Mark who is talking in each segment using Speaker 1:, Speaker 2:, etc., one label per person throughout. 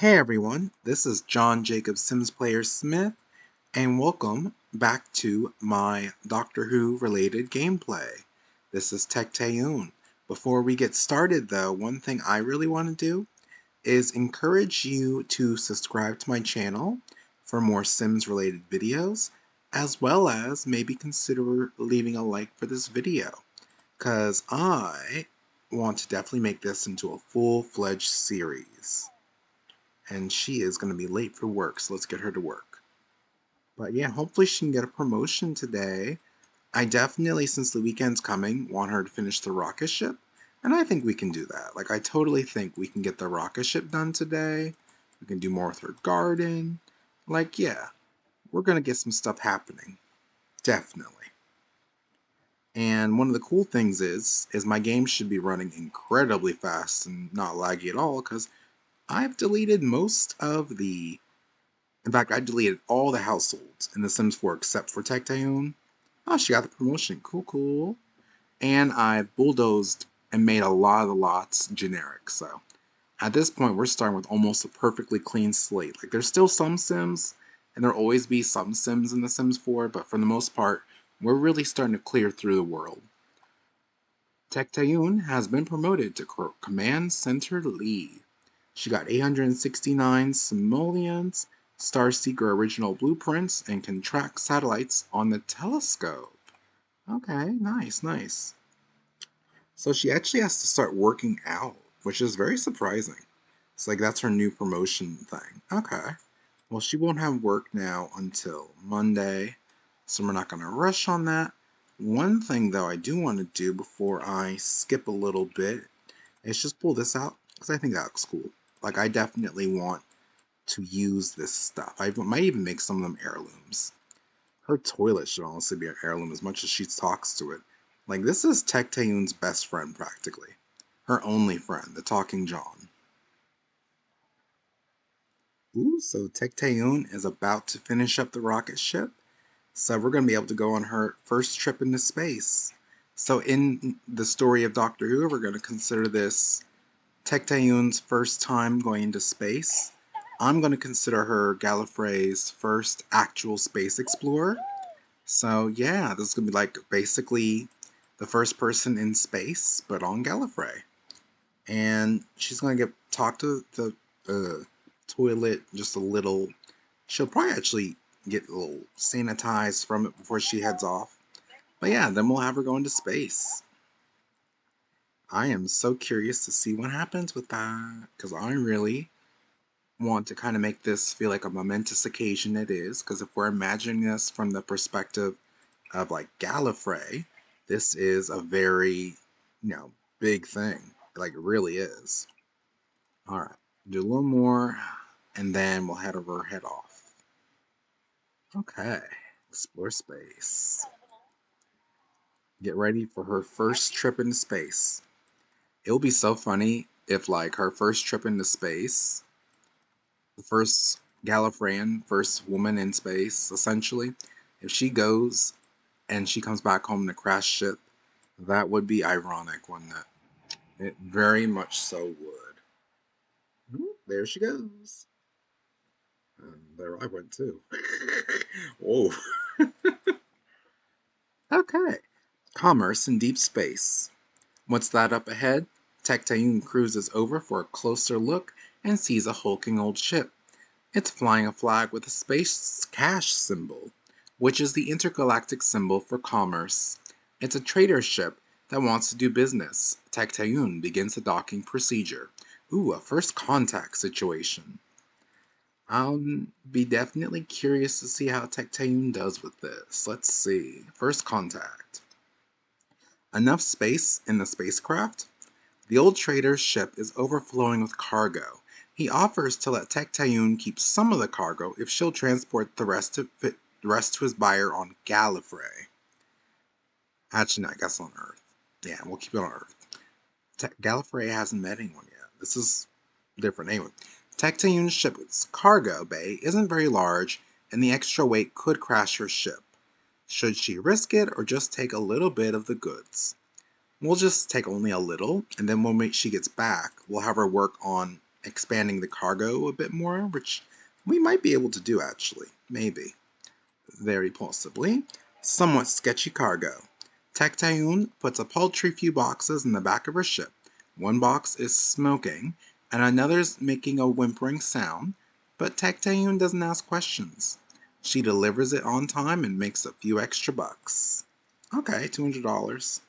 Speaker 1: Hey everyone, this is John Jacob Sims Player Smith, and welcome back to my Doctor Who related gameplay. This is Tecteun. Before we get started though, one thing I really want to do is encourage you to subscribe to my channel for more Sims related videos, as well as maybe consider leaving a like for this video, because I want to definitely make this into a full-fledged series. And she is going to be late for work, so let's get her to work. But yeah, hopefully she can get a promotion today. I definitely, since the weekend's coming, want her to finish the rocket ship, and I think we can do that. Like, I totally think we can get the rocket ship done today. We can do more with her garden. Like, yeah, we're going to get some stuff happening. Definitely. And one of the cool things is my game should be running incredibly fast and not laggy at all, because I've deleted most of the... In fact, I deleted all the households in The Sims 4 except for Tecteun. Oh, she got the promotion. Cool, cool. And I bulldozed and made a lot of the lots generic. So at this point, we're starting with almost a perfectly clean slate. Like, there's still some Sims, and there'll always be some Sims in The Sims 4, but for the most part, we're really starting to clear through the world. Tecteun has been promoted to Command Center Lead. She got 869 simoleons, Starseeker original blueprints, and can track satellites on the telescope. Okay, nice, nice. So she actually has to start working out, which is very surprising. It's like that's her new promotion thing. Okay. Well, she won't have work now until Monday, so we're not going to rush on that. One thing, though, I do want to do before I skip a little bit is just pull this out, because I think that looks cool. Like, I definitely want to use this stuff. I might even make some of them heirlooms. Her toilet should honestly be an heirloom as much as she talks to it. Like, this is Tecteun's best friend, practically. Her only friend, the Talking John. Ooh, so Tecteun is about to finish up the rocket ship. So we're going to be able to go on her first trip into space. So in the story of Doctor Who, we're going to consider this Tecteun's first time going into space. I'm going to consider her Gallifrey's first actual space explorer. So yeah, this is going to be like basically the first person in space, but on Gallifrey. And she's going to talk to the toilet just a little. She'll probably actually get a little sanitized from it before she heads off. But yeah, then we'll have her go into space. I am so curious to see what happens with that, because I really want to kind of make this feel like a momentous occasion it is, because if we're imagining this from the perspective of like Gallifrey, this is a very, big thing. Like, it really is. Alright, do a little more, and then we'll head off. Okay, explore space. Get ready for her first trip into space. It'll be so funny if, like, her first trip into space, the first Gallifreyan, first woman in space, essentially, if she goes and she comes back home in a crash ship, that would be ironic, wouldn't it? It very much so would. Ooh, there she goes. And there I went too. Whoa. Okay. Commerce in deep space. What's that up ahead? Tecteun cruises over for a closer look and sees a hulking old ship. It's flying a flag with a space cash symbol, which is the intergalactic symbol for commerce. It's a trader ship that wants to do business. Tecteun begins the docking procedure. Ooh, a first contact situation. I'll be definitely curious to see how Tecteun does with this. Let's see. First contact. Enough space in the spacecraft? The old trader's ship is overflowing with cargo. He offers to let Tecteun keep some of the cargo if she'll transport the rest to his buyer on Gallifrey. Actually, no, I guess on Earth. Yeah, we'll keep it on Earth. Gallifrey hasn't met anyone yet. This is different. Anyway, Tecteun's ship's cargo bay isn't very large, and the extra weight could crash her ship. Should she risk it or just take a little bit of the goods? We'll just take only a little, and then when she gets back, we'll have her work on expanding the cargo a bit more, which we might be able to do actually. Maybe. Very possibly. Somewhat sketchy cargo. Tecteun puts a paltry few boxes in the back of her ship. One box is smoking, and another's making a whimpering sound, but Tecteun doesn't ask questions. She delivers it on time and makes a few extra bucks. Okay, $200.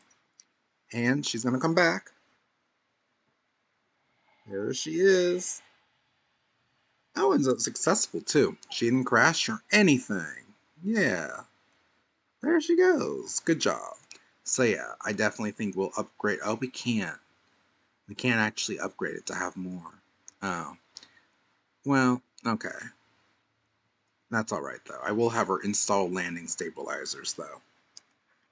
Speaker 1: And she's gonna come back. There she is. That one's successful too. She didn't crash or anything. Yeah, there she goes. Good job. So yeah, I definitely think we'll upgrade. Oh, we can't. We can't actually upgrade it to have more. Oh, well, okay. That's alright though. I will have her install landing stabilizers though.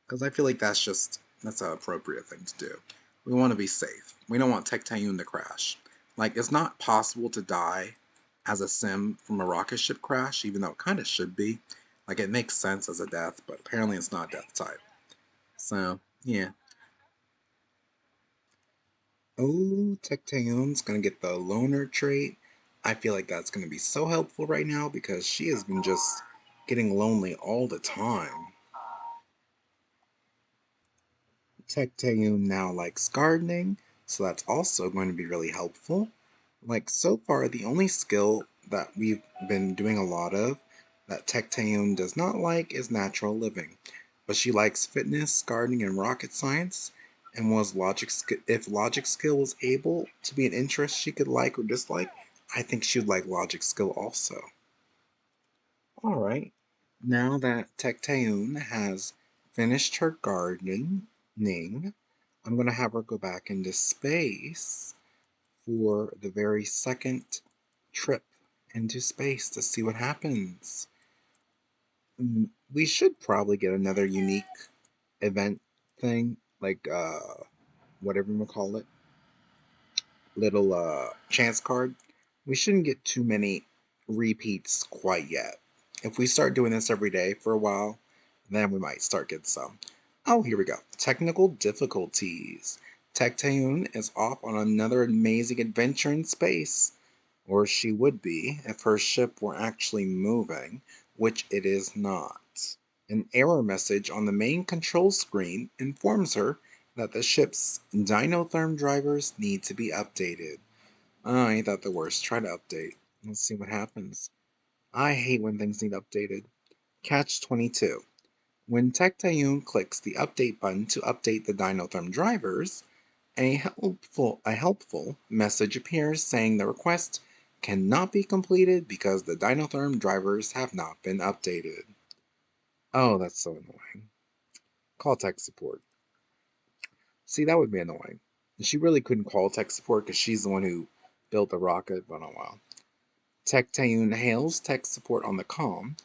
Speaker 1: Because I feel like that's an appropriate thing to do. We want to be safe. We don't want Tecteun to crash. Like, it's not possible to die as a sim from a rocket ship crash, even though it kind of should be. Like, it makes sense as a death, but apparently it's not death type. So, yeah. Oh, Tecteun's gonna get the loner trait. I feel like that's gonna be so helpful right now because she has been just getting lonely all the time. Tecteun now likes gardening, so that's also going to be really helpful. Like, so far, the only skill that we've been doing a lot of that Tecteun does not like is natural living. But she likes fitness, gardening, and rocket science. And if logic skill was able to be an interest she could like or dislike, I think she would like logic skill also. All right. Now that Tecteun has finished her gardening, I'm going to have her go back into space for the very second trip into space to see what happens. We should probably get another unique event thing, like whatever you call it, little chance card. We shouldn't get too many repeats quite yet. If we start doing this every day for a while, then we might start getting some. Oh, here we go. Technical difficulties. Tecteun is off on another amazing adventure in space. Or she would be if her ship were actually moving, which it is not. An error message on the main control screen informs her that the ship's dynotherm drivers need to be updated. Oh, ain't that the worst? Try to update. Let's see what happens. I hate when things need updated. Catch 22. When Tecteun clicks the update button to update the dynotherm drivers, a helpful message appears saying the request cannot be completed because the dynotherm drivers have not been updated. Oh, that's so annoying. Call tech support. See, that would be annoying. And she really couldn't call tech support because she's the one who built the rocket, but oh well. Tecteun hails tech support on the comm.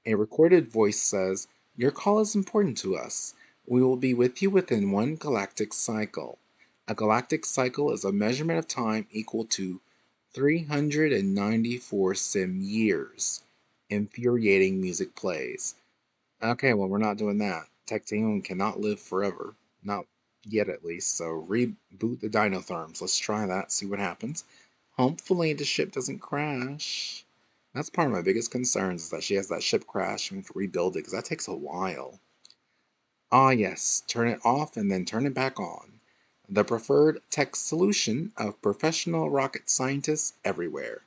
Speaker 1: A recorded voice says, "Your call is important to us. We will be with you within one galactic cycle. A galactic cycle is a measurement of time equal to 394 sim years." Infuriating music plays. Okay, well, we're not doing that. Tecteun cannot live forever. Not yet, at least. So reboot the dinotherms. Let's try that, see what happens. Hopefully the ship doesn't crash. That's part of my biggest concerns is that she has that ship crash and we have to rebuild it because that takes a while. Ah, yes, turn it off and then turn it back on. The preferred tech solution of professional rocket scientists everywhere.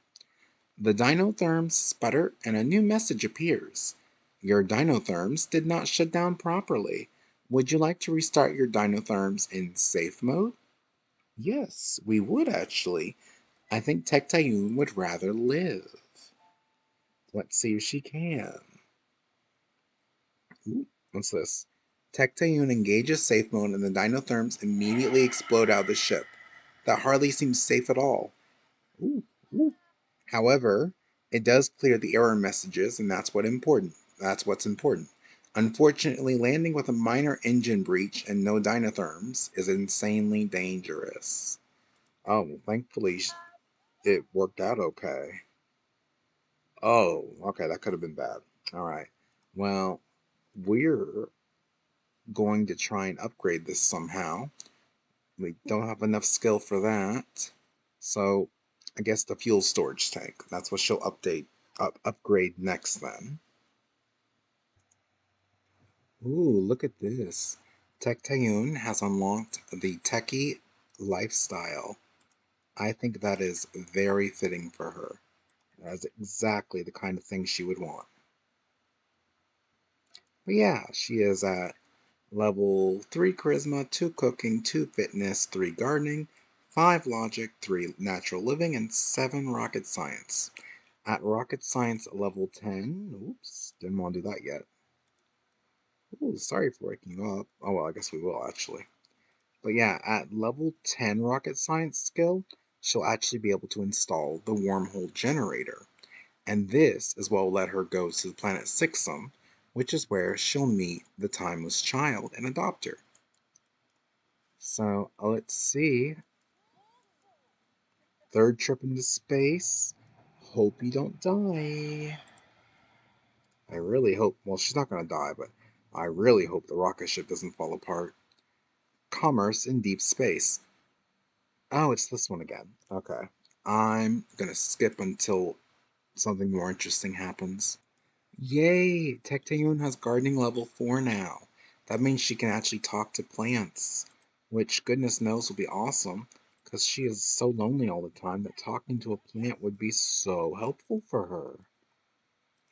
Speaker 1: The dinotherms sputter and a new message appears. Your dinotherms did not shut down properly. Would you like to restart your dinotherms in safe mode? Yes, we would actually. I think Tecteun would rather live. Let's see if she can. Ooh, what's this? Tecteun engages safe mode and the dinotherms immediately explode out of the ship. That hardly seems safe at all. Ooh, ooh. However, it does clear the error messages, and That's what's important. Unfortunately, landing with a minor engine breach and no dinotherms is insanely dangerous. Oh, well, thankfully it worked out okay. Oh, okay, that could have been bad. All right. Well, we're going to try and upgrade this somehow. We don't have enough skill for that. So I guess the fuel storage tank. That's what she'll upgrade next then. Ooh, look at this. Tecteun has unlocked the techie lifestyle. I think that is very fitting for her. That's exactly the kind of thing she would want. But yeah, she is at level 3 charisma, 2 cooking, 2 fitness, 3 gardening, 5 logic, 3 natural living, and 7 rocket science. At rocket science level 10, oops, didn't want to do that yet. Ooh, sorry for waking you up. Oh, well, I guess we will actually. But yeah, at level 10 rocket science skill, she'll actually be able to install the wormhole generator. And this is what will let her go to the planet Sixam, which is where she'll meet the timeless child and adopt her. So let's see. Third trip into space. Hope you don't die. I really hope, well, she's not going to die, but I really hope the rocket ship doesn't fall apart. Commerce in deep space. Oh, it's this one again. Okay. I'm going to skip until something more interesting happens. Yay! Tecteun has gardening level 4 now. That means she can actually talk to plants, which goodness knows will be awesome, because she is so lonely all the time that talking to a plant would be so helpful for her.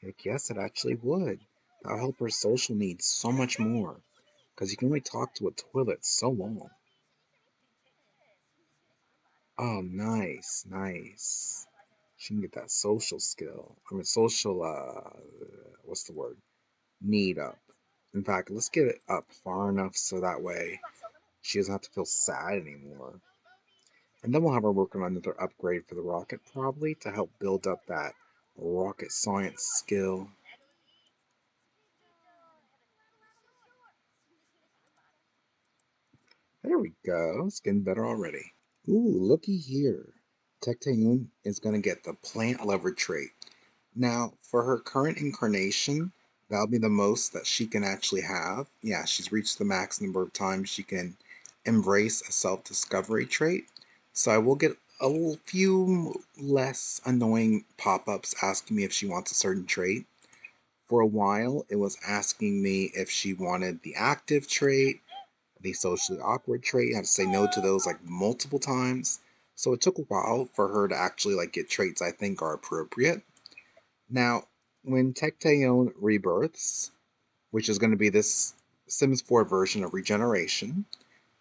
Speaker 1: Heck yes, it actually would. That'll help her social needs so much more, because you can only talk to a toilet so long. Oh, nice, nice. She can get that social skill. I mean, social, what's the word? Need up. In fact, let's get it up far enough so that way she doesn't have to feel sad anymore. And then we'll have her working on another upgrade for the rocket, probably, to help build up that rocket science skill. There we go. It's getting better already. Ooh, looky here. Tecteun is going to get the plant lover trait. Now, for her current incarnation, that'll be the most that she can actually have. Yeah, she's reached the max number of times she can embrace a self discovery trait. So I will get a few less annoying pop ups asking me if she wants a certain trait. For a while, it was asking me if she wanted the active trait, the socially awkward trait. I had to say no to those like multiple times. So it took a while for her to actually like get traits I think are appropriate. Now, when Tecteun rebirths, which is going to be this Sims 4 version of regeneration,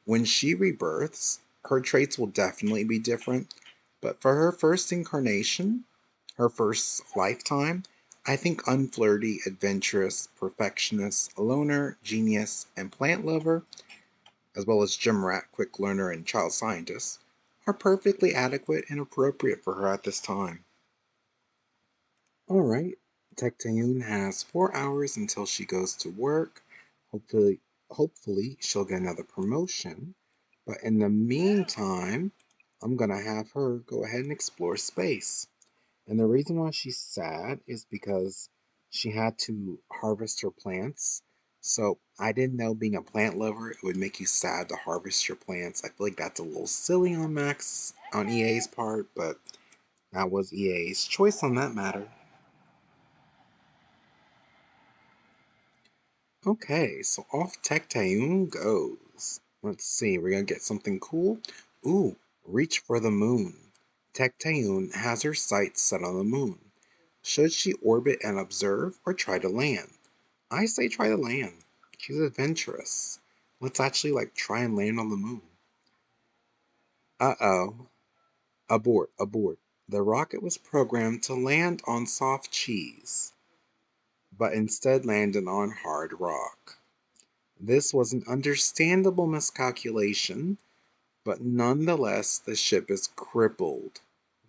Speaker 1: when she rebirths, her traits will definitely be different. But for her first incarnation, her first lifetime, I think unflirty, adventurous, perfectionist, loner, genius, and plant lover, as well as gym rat, quick learner, and child scientist, are perfectly adequate and appropriate for her at this time. Alright, Tecteun has 4 hours until she goes to work. Hopefully, hopefully she'll get another promotion. But in the meantime, I'm gonna have her go ahead and explore space. And the reason why she's sad is because she had to harvest her plants. So I didn't know being a plant lover, it would make you sad to harvest your plants. I feel like that's a little silly on EA's part, but that was EA's choice on that matter. Okay, so off Tecteun goes. Let's see, we're gonna get something cool. Ooh, reach for the moon. Tecteun has her sights set on the moon. Should she orbit and observe or try to land? I say try to land. She's adventurous. Let's actually like try and land on the moon. Uh-oh. Abort, abort. The rocket was programmed to land on soft cheese, but instead landed on hard rock. This was an understandable miscalculation, but nonetheless the ship is crippled.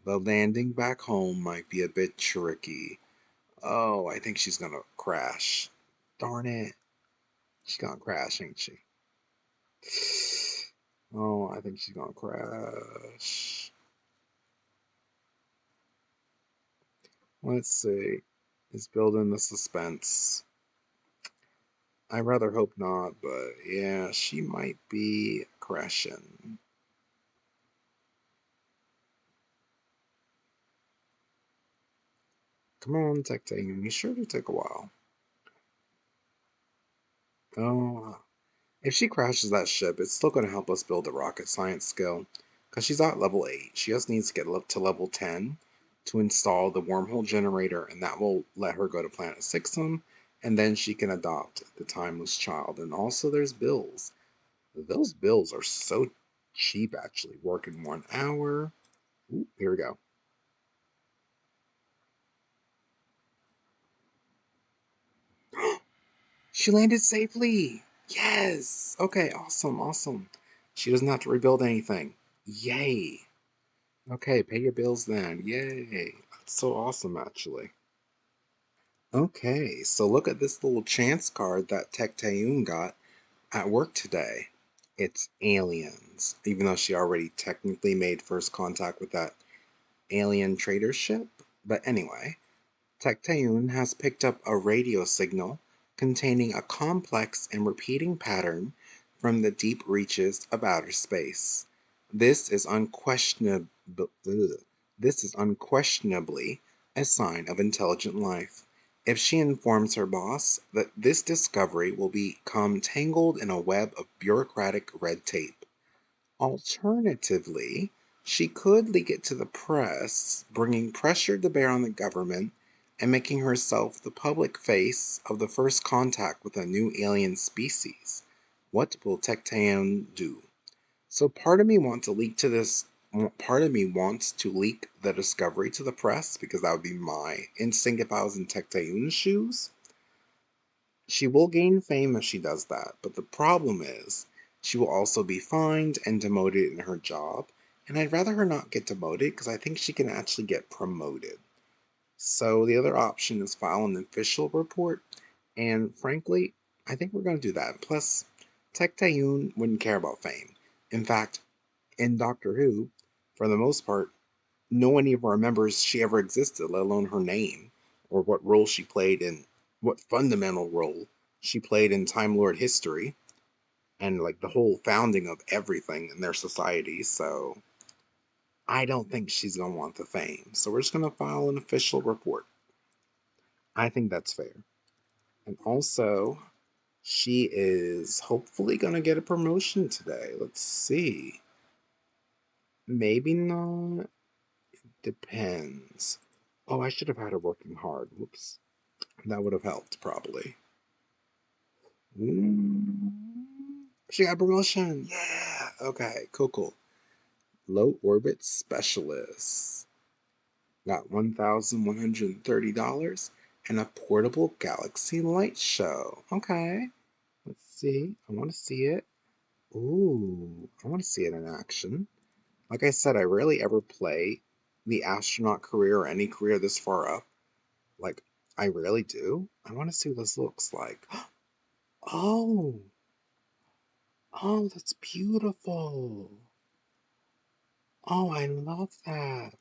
Speaker 1: The landing back home might be a bit tricky. Oh, I think she's gonna crash. Darn it. She's gonna crash, ain't she? Oh, I think she's gonna crash. Let's see. It's building the suspense. I rather hope not, but yeah, she might be crashing. Come on, Tecteun. You sure to take a while. Oh, if she crashes that ship, it's still going to help us build a rocket science skill. Because she's at level 8. She just needs to get up to level 10 to install the wormhole generator, and that will let her go to planet Sixam, and then she can adopt the timeless child. And also, there's bills. Those bills are so cheap, actually. Work in 1 hour. Ooh, here we go. She landed safely. Yes. Okay, awesome, awesome. She doesn't have to rebuild anything. Yay. Okay, pay your bills then. Yay. That's so awesome, actually. Okay, so look at this little chance card that Tecteun got at work today. It's aliens, even though she already technically made first contact with that alien trader ship. But anyway, Tecteun has picked up a radio signal containing a complex and repeating pattern from the deep reaches of outer space. This is unquestionably a sign of intelligent life. If she informs her boss that this discovery will become tangled in a web of bureaucratic red tape. Alternatively, she could leak it to the press, bringing pressure to bear on the government and making herself the public face of the first contact with a new alien species. What will Tecteun do? So part of me wants to leak the discovery to the press because that would be my instinct if I was in Tecteun's shoes. She will gain fame if she does that, but the problem is she will also be fined and demoted in her job, and I'd rather her not get demoted because I think she can actually get promoted. So the other option is file an official report, and frankly, I think we're going to do that. Plus, Tecteun wouldn't care about fame. In fact, in Doctor Who, for the most part, no one even remembers she ever existed, let alone her name, or what fundamental role she played in Time Lord history, and like the whole founding of everything in their society. So I don't think she's gonna want the fame. So we're just gonna file an official report. I think that's fair. And also, she is hopefully gonna get a promotion today. Let's see. Maybe not. Depends. Oh, I should have had her working hard. Whoops. That would have helped, probably. She got a promotion. Yeah. Okay, cool, cool. Low orbit specialist. Got $1,130 and a portable galaxy light show. Okay. Let's see. I want to see it. Ooh, I want to see it in action. Like I said, I rarely ever play the astronaut career or any career this far up. Like, I rarely do. I want to see what this looks like. Oh, oh, that's beautiful. Oh, I love that.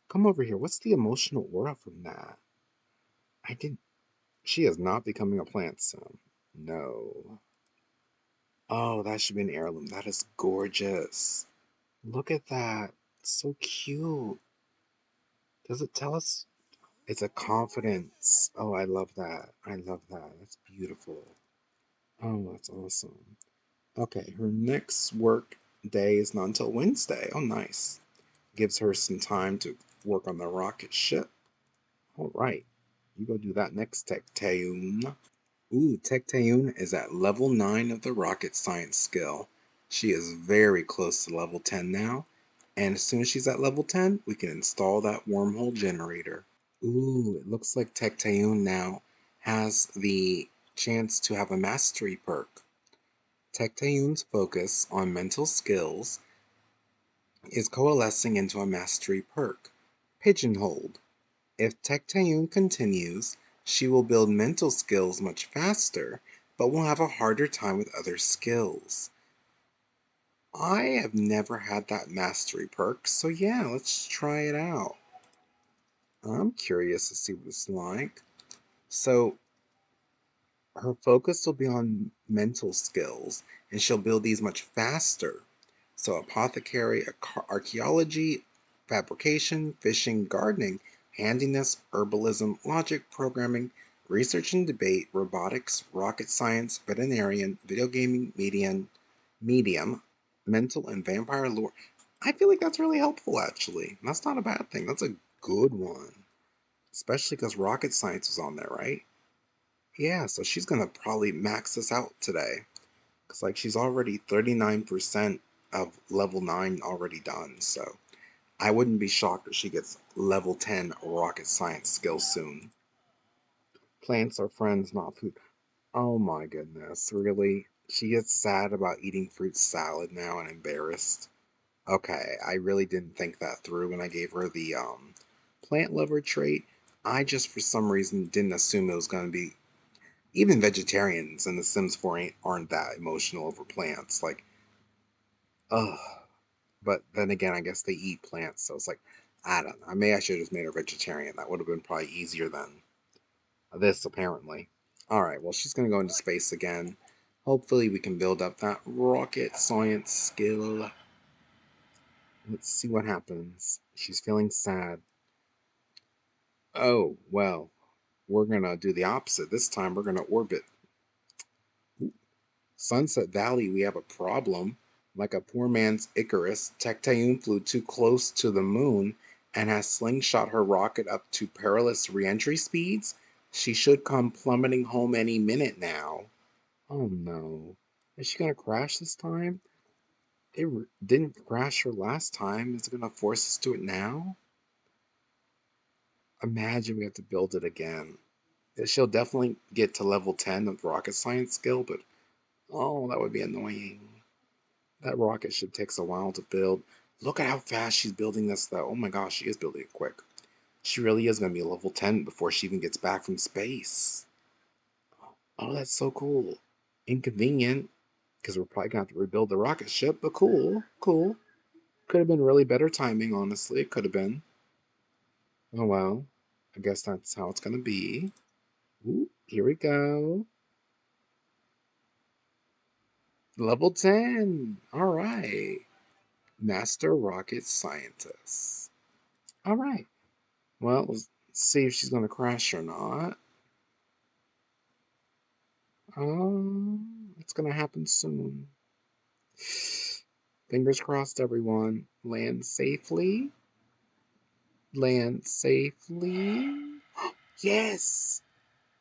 Speaker 1: Come over here. What's the emotional aura from that? I didn't, she is not becoming a plant sim. No. Oh, that should be an heirloom. That is gorgeous. Look at that. So cute. Does it tell us? It's a confidence. Oh, I love that. I love that. That's beautiful. Oh, that's awesome. Okay, her next work day is not until Wednesday. Oh, nice. Gives her some time to work on the rocket ship. All right, you go do that next, Tecteun. Ooh, Tecteun is at level 9 of the rocket science skill. She is very close to level 10 now, and as soon as she's at level 10, we can install that wormhole generator. Ooh, it looks like Tecteun now has the chance to have a mastery perk. Tecteun's focus on mental skills is coalescing into a mastery perk, Pigeonholed. If Tecteun continues, she will build mental skills much faster, but will have a harder time with other skills. I have never had that mastery perk, so yeah, let's try it out. I'm curious to see what it's like. So, her focus will be on mental skills, and she'll build these much faster. So, apothecary, archaeology, fabrication, fishing, gardening. handiness, herbalism, logic, programming, research and debate, robotics, rocket science, veterinarian, video gaming, medium, mental, and vampire lore. I feel like that's really helpful, actually. That's not a bad thing. That's a good one. Especially because rocket science was on there, right? Yeah, so she's gonna probably max this out today. Because, like, she's already 39% of level 9 already done, so I wouldn't be shocked if she gets level 10 rocket science skills soon. Plants are friends, not food. Oh my goodness, really? She gets sad about eating fruit salad now and embarrassed. Okay, I really didn't think that through when I gave her the plant lover trait. I just for some reason didn't assume it was going to be even vegetarians in The Sims 4 aren't that emotional over plants. Like, ugh. But then again, I guess they eat plants, so it's like, I don't know. I should have just made her vegetarian. That would have been probably easier than this, apparently. Alright, well, she's going to go into space again. Hopefully, we can build up that rocket science skill. Let's see what happens. She's feeling sad. Oh, well, we're going to do the opposite. This time, we're going to orbit Sunset Valley. We have a problem. Like a poor man's Icarus, Tecteun flew too close to the moon and has slingshot her rocket up to perilous reentry speeds. She should come plummeting home any minute now. Oh no. Is she gonna crash this time? Didn't crash her last time. Is it gonna force us to it now? Imagine we have to build it again. She'll definitely get to level 10 of rocket science skill, but oh, that would be annoying. That rocket ship takes a while to build. Look at how fast she's building this, though. Oh my gosh, she is building it quick. She really is going to be level 10 before she even gets back from space. Oh, that's so cool. Inconvenient, because we're probably going to have to rebuild the rocket ship, but cool, cool. Could have been really better timing, honestly. It could have been. Oh well. I guess that's how it's going to be. Ooh, here we go. Level 10. All right. Master Rocket Scientist. All right. Well, let's see if she's gonna crash or not. It's gonna happen soon. Fingers crossed, everyone. Land safely. Land safely. Yes!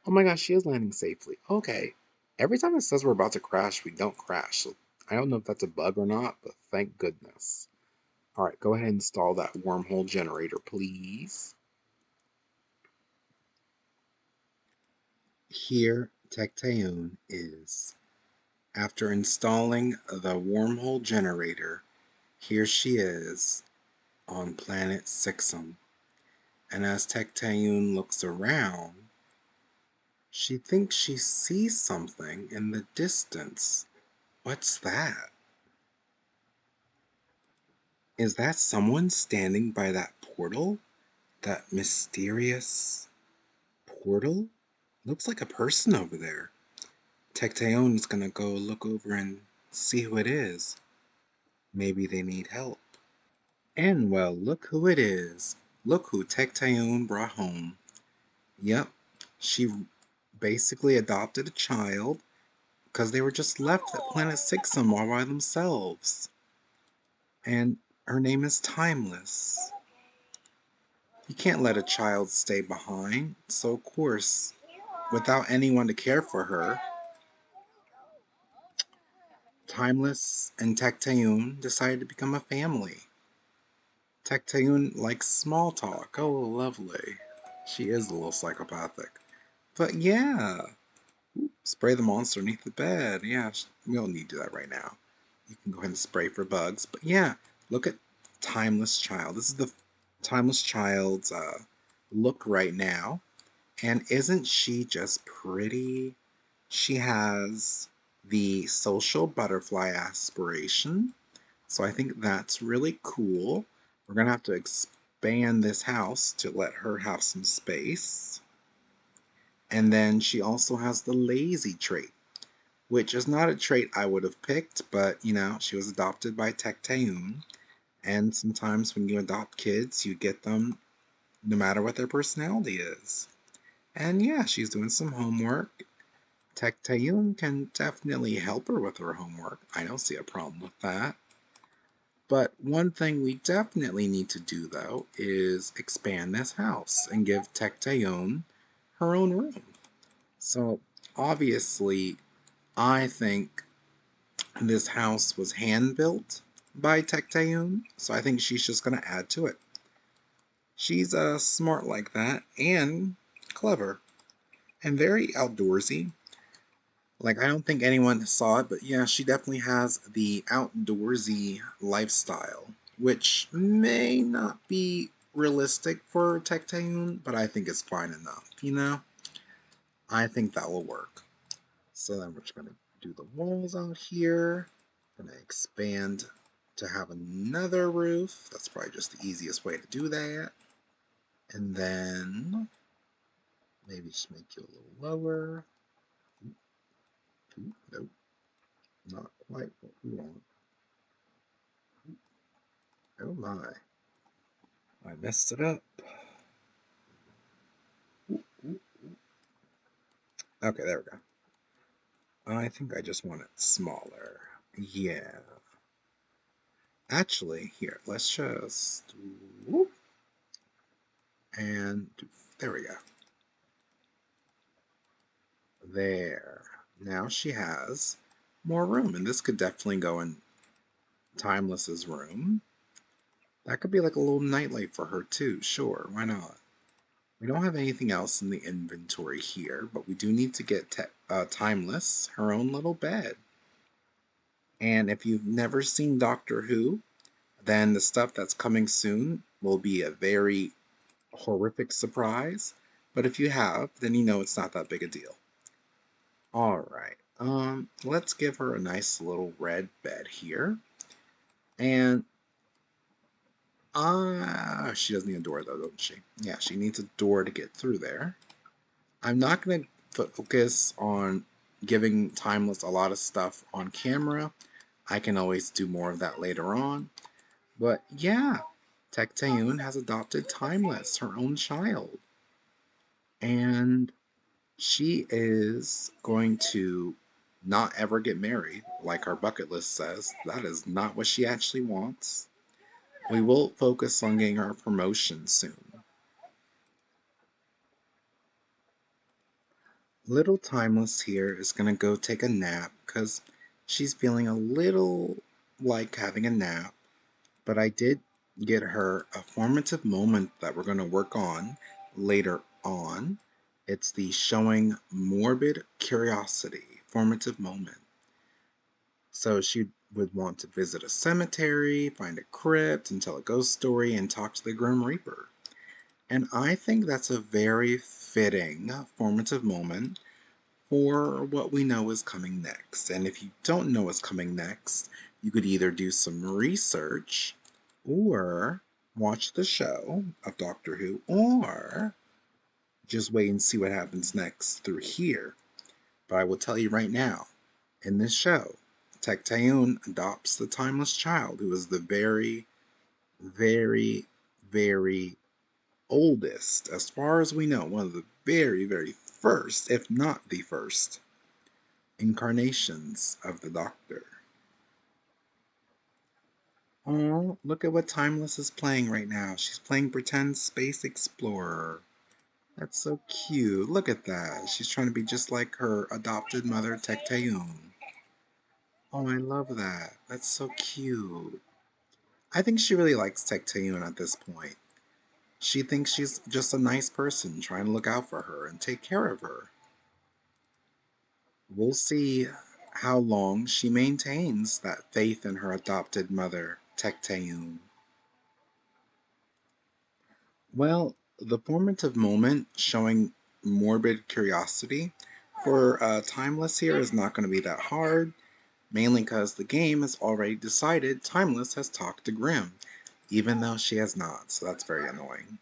Speaker 1: Oh my gosh, she is landing safely. Okay. Every time it says we're about to crash, we don't crash. So I don't know if that's a bug or not, but thank goodness. Alright, go ahead and install that wormhole generator, please. Here, Tecteun is. After installing the wormhole generator, here she is on planet Sixam. And as Tecteun looks around, she thinks she sees something in the distance. What's that? Is that someone standing by that portal? That mysterious portal? Looks like a person over there. Tecteun's gonna go look over and see who it is. Maybe they need help. And well, look who it is. Look who Tecteun brought home. Yep, she basically adopted a child because they were just left at Planet Sixam all by themselves. And her name is Timeless. You can't let a child stay behind, so of course, without anyone to care for her, Timeless and Tecteun decided to become a family. Tecteun likes small talk. Oh, lovely. She is a little psychopathic. But yeah, spray the monster underneath the bed. Yeah, we don't need to do that right now. You can go ahead and spray for bugs. But yeah, look at Timeless Child. This is the Timeless Child's look right now. And isn't she just pretty? She has the social butterfly aspiration. So I think that's really cool. We're going to have to expand this house to let her have some space. And then she also has the lazy trait, which is not a trait I would have picked, but she was adopted by Tecteun. And sometimes when you adopt kids, you get them no matter what their personality is. And yeah, she's doing some homework. Tecteun can definitely help her with her homework. I don't see a problem with that. But one thing we definitely need to do, though, is expand this house and give Tecteun her own room. So, obviously, I think this house was hand built by Tecteun, so I think she's just going to add to it. She's smart like that and clever and very outdoorsy. Like, I don't think anyone saw it, but yeah, she definitely has the outdoorsy lifestyle, which may not be realistic for Tecteun, but I think it's fine enough, you know? I think that will work. So then we're just going to do the walls out here. Going to expand to have another roof. That's probably just the easiest way to do that. And then maybe just make you a little lower. Nope, not quite what we want. Oh my. I messed it up. Okay, there we go. I think I just want it smaller. Yeah. Actually, here, let's just. Whoop, and there we go. There. Now she has more room, and this could definitely go in Timeless's room. That could be like a little nightlight for her, too. Sure, why not? We don't have anything else in the inventory here, but we do need to get Timeless her own little bed. And if you've never seen Doctor Who, then the stuff that's coming soon will be a very horrific surprise. But if you have, then you know it's not that big a deal. All right. Let's give her a nice little red bed here. And she does need a door though, doesn't she? Yeah, she needs a door to get through there. I'm not going to focus on giving Timeless a lot of stuff on camera. I can always do more of that later on. But yeah, Tecteun has adopted Timeless, her own child. And she is going to not ever get married, like her bucket list says. That is not what she actually wants. We will focus on getting her a promotion soon. Little Timeless here is going to go take a nap because she's feeling a little like having a nap. But I did get her a formative moment that we're going to work on later on. It's the showing morbid curiosity formative moment. So she would want to visit a cemetery, find a crypt, and tell a ghost story, and talk to the Grim Reaper. And I think that's a very fitting formative moment for what we know is coming next. And if you don't know what's coming next, you could either do some research or watch the show of Doctor Who, or just wait and see what happens next through here. But I will tell you right now, in this show, Tecteun adopts the timeless child who is the very, very, very oldest, as far as we know, one of the very, very first, if not the first, incarnations of the Doctor. Oh, look at what Timeless is playing right now. She's playing Pretend Space Explorer. That's so cute. Look at that. She's trying to be just like her adopted mother, Tecteun. Oh, I love that. That's so cute. I think she really likes Tecteun at this point. She thinks she's just a nice person trying to look out for her and take care of her. We'll see how long she maintains that faith in her adopted mother, Tecteun. Well, the formative moment showing morbid curiosity for Timeless here is not going to be that hard, mainly because the game has already decided Timeless has talked to Grimm, even though she has not, so that's very annoying.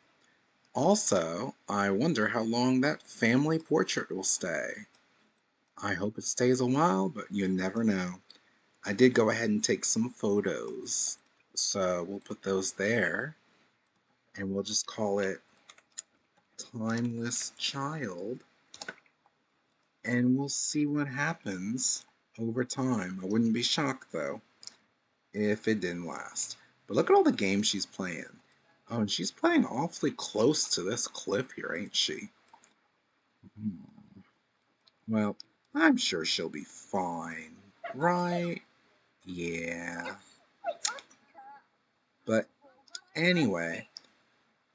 Speaker 1: Also, I wonder how long that family portrait will stay. I hope it stays a while, but you never know. I did go ahead and take some photos, so we'll put those there, and we'll just call it Timeless Child, and we'll see what happens over time. I wouldn't be shocked, though, if it didn't last. But look at all the games she's playing. Oh, and she's playing awfully close to this cliff here, ain't she? Hmm. Well, I'm sure she'll be fine, right? Yeah. But anyway,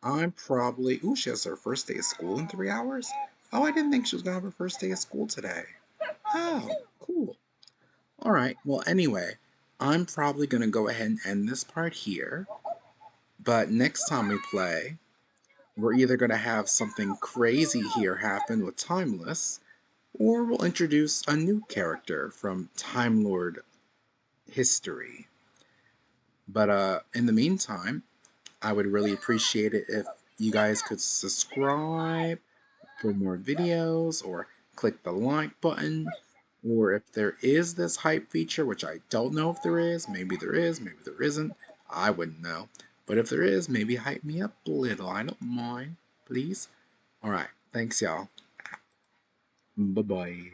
Speaker 1: I'm probably. Ooh, she has her first day of school in 3 hours? Oh, I didn't think she was going to have her first day of school today. Oh, cool. All right. Well, anyway, I'm probably going to go ahead and end this part here. But next time we play, we're either going to have something crazy here happen with Timeless, or we'll introduce a new character from Time Lord history. But in the meantime, I would really appreciate it if you guys could subscribe for more videos, or click the like button, or if there is this hype feature, which I don't know if there is, maybe there is, maybe there isn't, I wouldn't know. But if there is, maybe hype me up a little, I don't mind, please. Alright, thanks y'all. Bye bye.